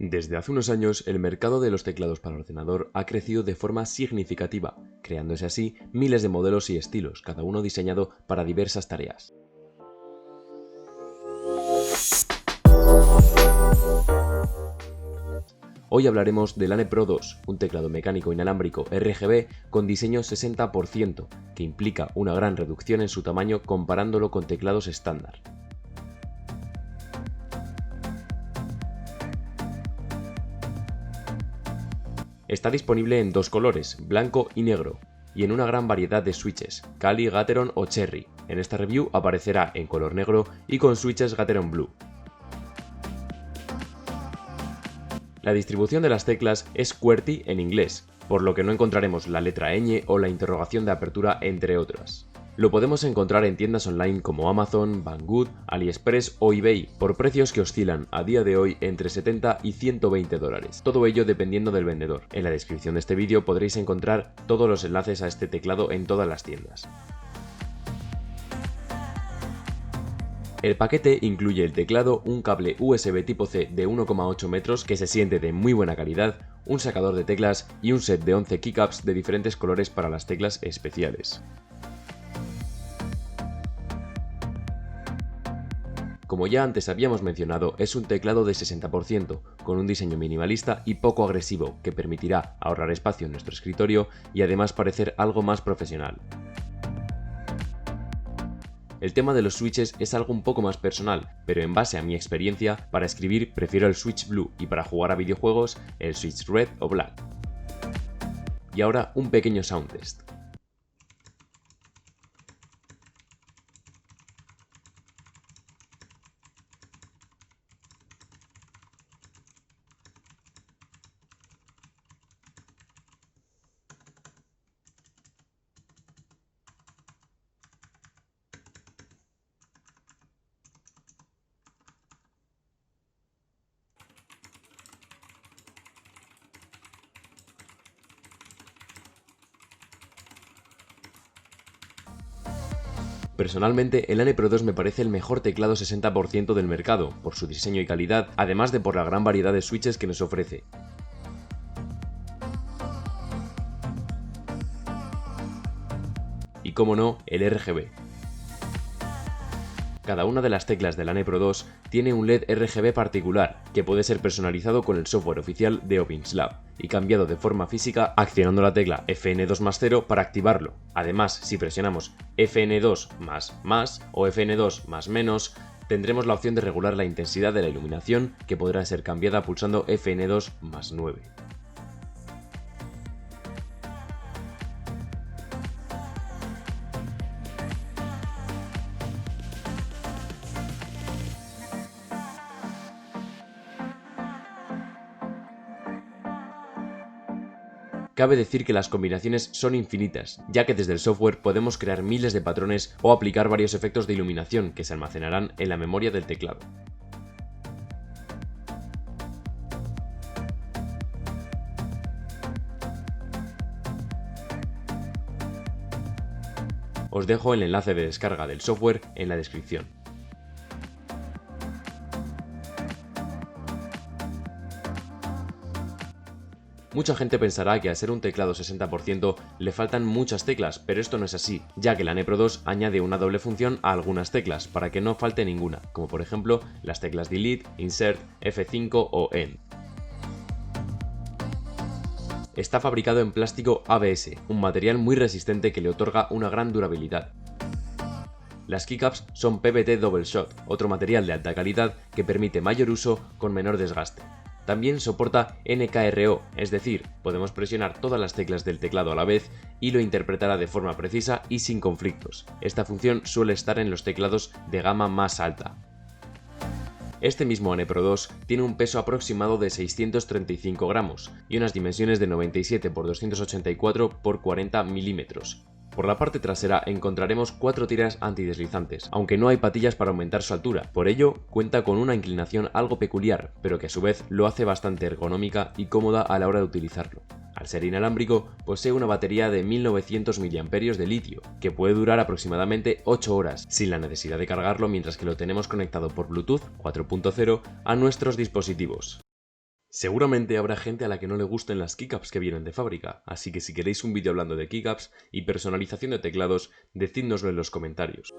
Desde hace unos años, el mercado de los teclados para ordenador ha crecido de forma significativa, creándose así miles de modelos y estilos, cada uno diseñado para diversas tareas. Hoy hablaremos del Lane Pro 2, un teclado mecánico inalámbrico RGB con diseño 60%, que implica una gran reducción en su tamaño comparándolo con teclados estándar. Está disponible en dos colores, blanco y negro, y en una gran variedad de switches, Kali, Gateron o Cherry. En esta review aparecerá en color negro y con switches Gateron Blue. La distribución de las teclas es QWERTY en inglés, por lo que no encontraremos la letra ñ o la interrogación de apertura, entre otras. Lo podemos encontrar en tiendas online como Amazon, Banggood, AliExpress o eBay, por precios que oscilan a día de hoy entre 70 y 120 dólares, todo ello dependiendo del vendedor. En la descripción de este vídeo podréis encontrar todos los enlaces a este teclado en todas las tiendas. El paquete incluye el teclado, un cable USB tipo C de 1,8 metros que se siente de muy buena calidad, un sacador de teclas y un set de 11 keycaps de diferentes colores para las teclas especiales. Como ya antes habíamos mencionado, es un teclado de 60%, con un diseño minimalista y poco agresivo, que permitirá ahorrar espacio en nuestro escritorio y además parecer algo más profesional. El tema de los switches es algo un poco más personal, pero en base a mi experiencia, para escribir prefiero el switch blue y para jugar a videojuegos el switch red o black. Y ahora un pequeño sound test. Personalmente, el Lane Pro 2 me parece el mejor teclado 60% del mercado, por su diseño y calidad, además de por la gran variedad de switches que nos ofrece. Y como no, el RGB. Cada una de las teclas del Lane Pro 2 tiene un LED RGB particular, que puede ser personalizado con el software oficial de OpinSlab y cambiado de forma física accionando la tecla FN2+0 para activarlo. Además, si presionamos FN2++ o FN2+-, tendremos la opción de regular la intensidad de la iluminación, que podrá ser cambiada pulsando FN2+9. Cabe decir que las combinaciones son infinitas, ya que desde el software podemos crear miles de patrones o aplicar varios efectos de iluminación que se almacenarán en la memoria del teclado. Os dejo el enlace de descarga del software en la descripción. Mucha gente pensará que al ser un teclado 60% le faltan muchas teclas, pero esto no es así, ya que el Lane Pro 2 añade una doble función a algunas teclas para que no falte ninguna, como por ejemplo las teclas Delete, Insert, F5 o End. Está fabricado en plástico ABS, un material muy resistente que le otorga una gran durabilidad. Las keycaps son PVT Double Shot, otro material de alta calidad que permite mayor uso con menor desgaste. También soporta NKRO, es decir, podemos presionar todas las teclas del teclado a la vez y lo interpretará de forma precisa y sin conflictos. Esta función suele estar en los teclados de gama más alta. Este mismo Lane Pro 2 tiene un peso aproximado de 635 gramos y unas dimensiones de 97 x 284 x 40 milímetros. Por la parte trasera encontraremos 4 tiras antideslizantes, aunque no hay patillas para aumentar su altura, por ello cuenta con una inclinación algo peculiar, pero que a su vez lo hace bastante ergonómica y cómoda a la hora de utilizarlo. Al ser inalámbrico, posee una batería de 1900 mAh de litio, que puede durar aproximadamente 8 horas, sin la necesidad de cargarlo mientras que lo tenemos conectado por Bluetooth 4.0 a nuestros dispositivos. Seguramente habrá gente a la que no le gusten las keycaps que vienen de fábrica, así que si queréis un vídeo hablando de keycaps y personalización de teclados, decídnoslo en los comentarios.